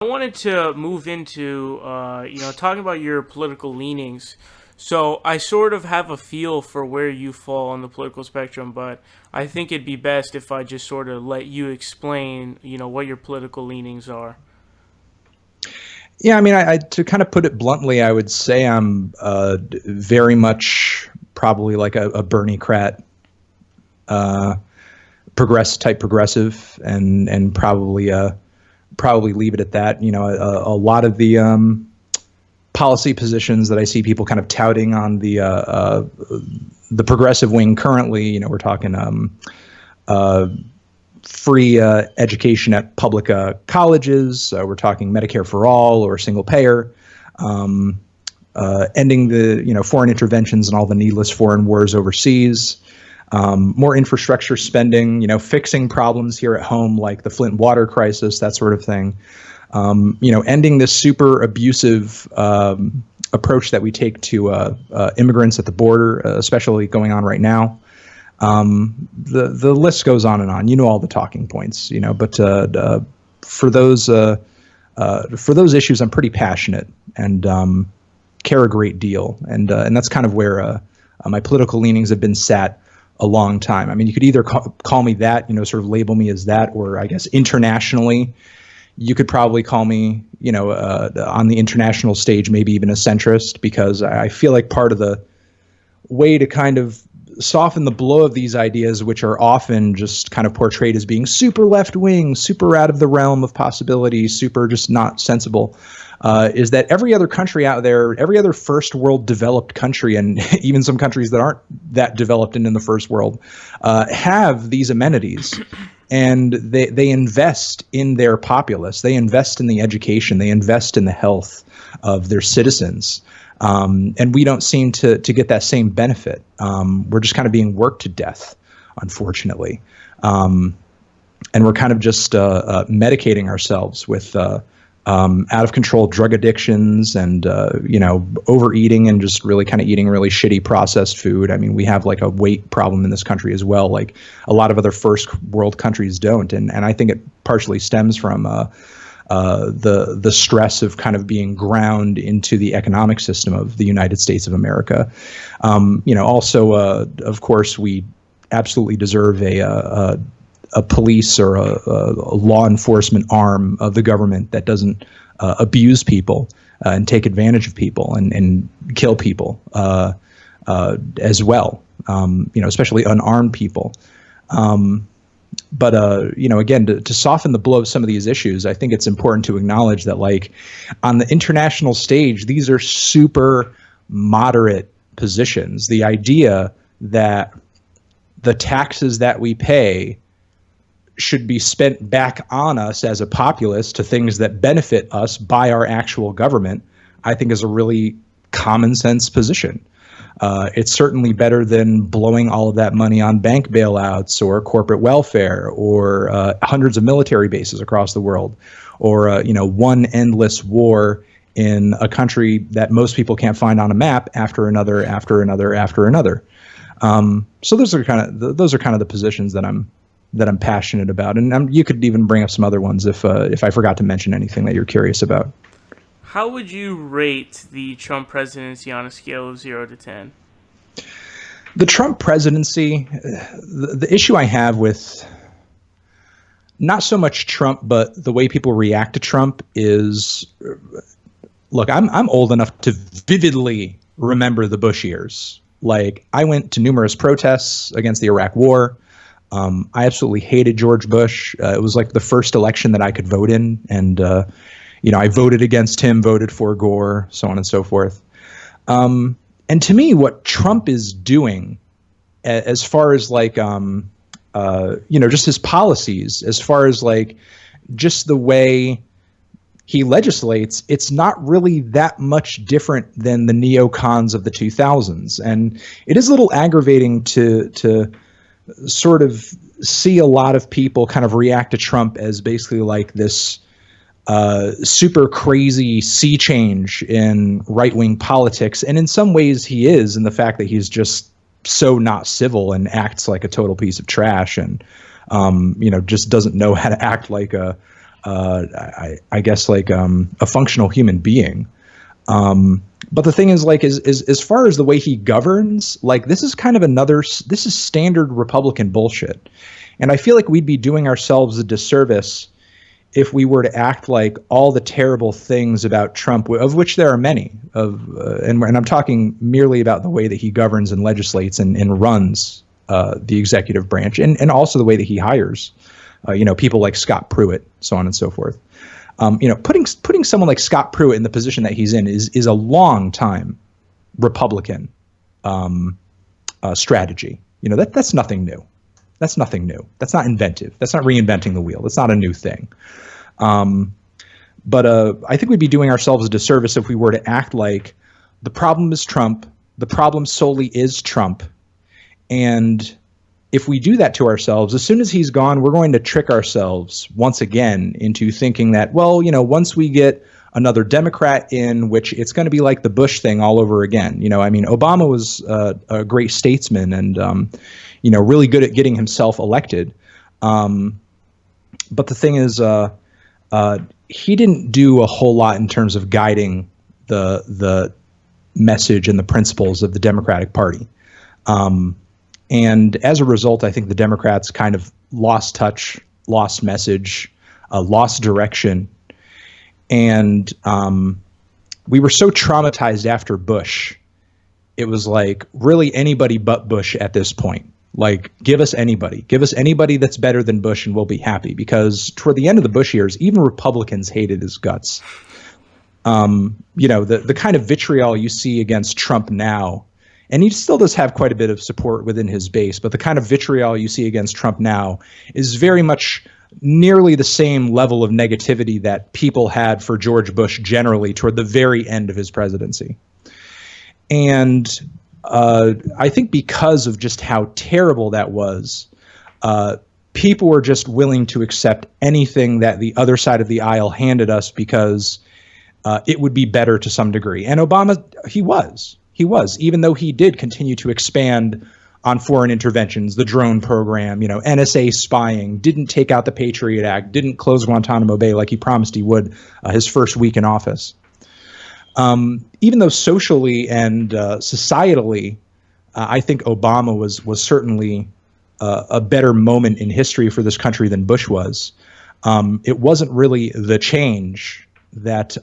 I wanted to move into, talking about your political leanings. So I sort of have a feel for where you fall on the political spectrum, but I think it'd be best if I just sort of let you explain, what your political leanings are. Yeah, I mean, to kind of put it bluntly, I would say I'm very much probably like a Berniecrat, uh, progressive, and probably leave it at that. A lot of the policy positions that I see people kind of touting on the progressive wing currently. We're talking uh, free education at public colleges. We're talking Medicare for all or single payer. Um, Ending the foreign interventions and all the needless foreign wars overseas. More infrastructure spending. Fixing problems here at home like the Flint water crisis, that sort of thing. Ending this super abusive approach that we take to immigrants at the border, especially going on right now. The list goes on and on. All the talking points. But for those for those issues, I'm pretty passionate and care a great deal, and that's kind of where my political leanings have been sat a long time. I mean, you could either call me that, sort of label me as that, or I guess internationally, you could probably call me, on the international stage, maybe even a centrist, because I feel like part of the way to kind of soften the blow of these ideas, which are often just kind of portrayed as being super left wing, super out of the realm of possibility, super just not sensible, is that every other country out there, every other first world developed country, and even some countries that aren't that developed and in the first world, have these amenities. And they invest in their populace. They invest in the education. They invest in the health of their citizens. And we don't seem to get that same benefit. We're just kind of being worked to death, unfortunately. And we're kind of just medicating ourselves with out of control drug addictions and, overeating and just really kind of eating really shitty processed food. I mean, we have like a weight problem in this country as well. Like a lot of other first world countries don't. And I think it partially stems from the stress of kind of being ground into the economic system of the United States of America. Also, of course, we absolutely deserve a police or a law enforcement arm of the government that doesn't abuse people and take advantage of people and kill people as well. Especially unarmed people. But again, to soften the blow of some of these issues, I think it's important to acknowledge that, like, on the international stage, these are super moderate positions. The idea that the taxes that we pay should be spent back on us as a populace to things that benefit us by our actual government, I think is a really common sense position. It's certainly better than blowing all of that money on bank bailouts or corporate welfare or hundreds of military bases across the world, or one endless war in a country that most people can't find on a map after another, after another, after another. So those are kind of the positions that I'm passionate about, and you could even bring up some other ones if I forgot to mention anything that you're curious about. How would you rate the Trump presidency on a scale of 0 to 10? The Trump presidency, the issue I have with not so much Trump, but the way people react to Trump is, look, I'm old enough to vividly remember the Bush years. Like, I went to numerous protests against the Iraq War. I absolutely hated George Bush. It was like the first election that I could vote in, and I voted against him, voted for Gore, so on and so forth. And to me, what Trump is doing, as far as like, just his policies, as far as like just the way he legislates, it's not really that much different than the neocons of the 2000s. And it is a little aggravating to sort of see a lot of people kind of react to Trump as basically like this super crazy sea change in right-wing politics. And in some ways he is, in the fact that he's just so not civil and acts like a total piece of trash, and just doesn't know how to act like a I guess like a functional human being. But the thing is, like, is as far as the way he governs, like, this is kind of this is standard Republican bullshit. And I feel like we'd be doing ourselves a disservice if we were to act like all the terrible things about Trump, of which there are many, and I'm talking merely about the way that he governs and legislates and runs the executive branch, and also the way that he hires, people like Scott Pruitt, so on and so forth. Putting someone like Scott Pruitt in the position that he's in is a long time Republican strategy. That's nothing new. That's nothing new. That's not inventive. That's not reinventing the wheel. That's not a new thing. But I think we'd be doing ourselves a disservice if we were to act like the problem is Trump. The problem solely is Trump. And if we do that to ourselves, as soon as he's gone, we're going to trick ourselves once again into thinking that, well, once we get another Democrat in, which it's going to be like the Bush thing all over again. Obama was a great statesman and, really good at getting himself elected. But the thing is, he didn't do a whole lot in terms of guiding the message and the principles of the Democratic Party. And as a result, I think the Democrats kind of lost touch, lost message, lost direction. And we were so traumatized after Bush. It was like, really anybody but Bush at this point. Like, give us anybody that's better than Bush and we'll be happy. Because toward the end of the Bush years, even Republicans hated his guts. The kind of vitriol you see against Trump now, and he still does have quite a bit of support within his base, but the kind of vitriol you see against Trump now is very much nearly the same level of negativity that people had for George Bush generally toward the very end of his presidency. And I think because of just how terrible that was, people were just willing to accept anything that the other side of the aisle handed us because it would be better to some degree. And Obama, he was, even though he did continue to expand on foreign interventions, the drone program, NSA spying, didn't take out the Patriot Act, didn't close Guantanamo Bay like he promised he would his first week in office. Even though socially and societally, I think Obama was certainly a better moment in history for this country than Bush was. It wasn't really the change that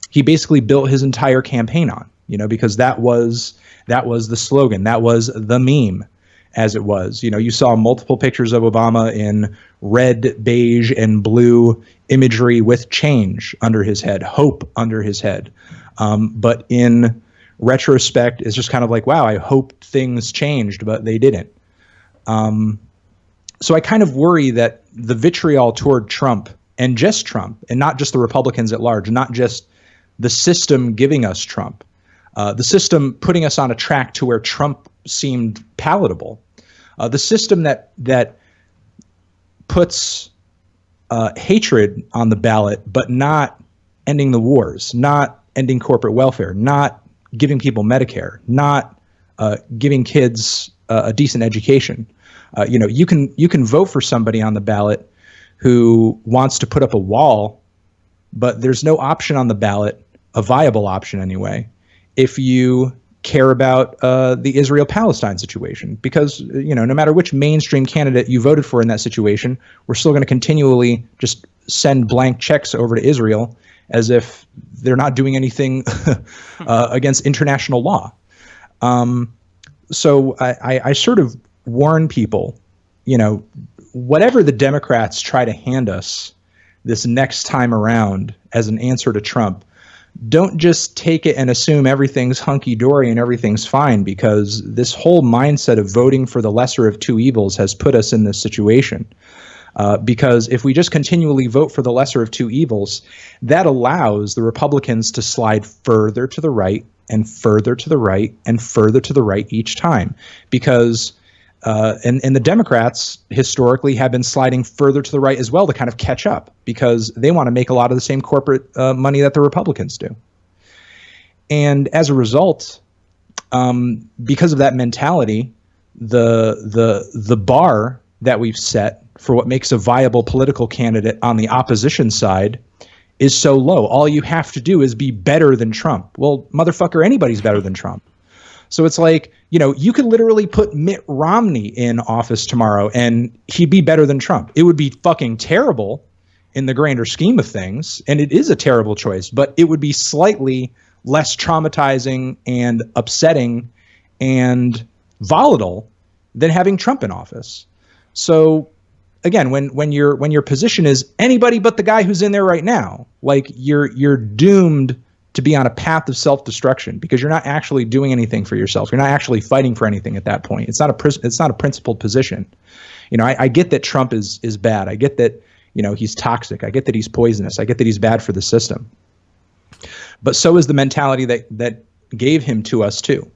he basically built his entire campaign on, because that was the slogan, that was the meme, as it was. You saw multiple pictures of Obama in red, beige, and blue imagery with change under his head, hope under his head. But in retrospect, it's just kind of like, wow, I hoped things changed, but they didn't. So I kind of worry that the vitriol toward Trump, and just Trump, and not just the Republicans at large, not just the system giving us Trump, the system putting us on a track to where Trump seemed palatable, the system that puts hatred on the ballot, but not ending the wars, not ending corporate welfare, not giving people Medicare, not giving kids a decent education. You can vote for somebody on the ballot who wants to put up a wall, but there's no option on the ballot, a viable option anyway, if you care about the Israel-Palestine situation. Because, no matter which mainstream candidate you voted for in that situation, we're still going to continually just send blank checks over to Israel as if they're not doing anything against international law. So I sort of warn people, whatever the Democrats try to hand us this next time around as an answer to Trump, don't just take it and assume everything's hunky-dory and everything's fine, because this whole mindset of voting for the lesser of two evils has put us in this situation. Because if we just continually vote for the lesser of two evils, that allows the Republicans to slide further to the right and further to the right and further to the right each time. Because and the Democrats historically have been sliding further to the right as well to kind of catch up, because they want to make a lot of the same corporate money that the Republicans do. And as a result, because of that mentality, the bar that we've set for what makes a viable political candidate on the opposition side is so low. All you have to do is be better than Trump. Well, motherfucker, anybody's better than Trump. So it's like, you could literally put Mitt Romney in office tomorrow and he'd be better than Trump. It would be fucking terrible in the grander scheme of things. And it is a terrible choice, but it would be slightly less traumatizing and upsetting and volatile than having Trump in office. So again, when your position is anybody but the guy who's in there right now, like you're doomed to be on a path of self-destruction because you're not actually doing anything for yourself. You're not actually fighting for anything at that point. It's not a principled position. I get that Trump is bad. I get that, he's toxic. I get that he's poisonous. I get that he's bad for the system. But so is the mentality that gave him to us too.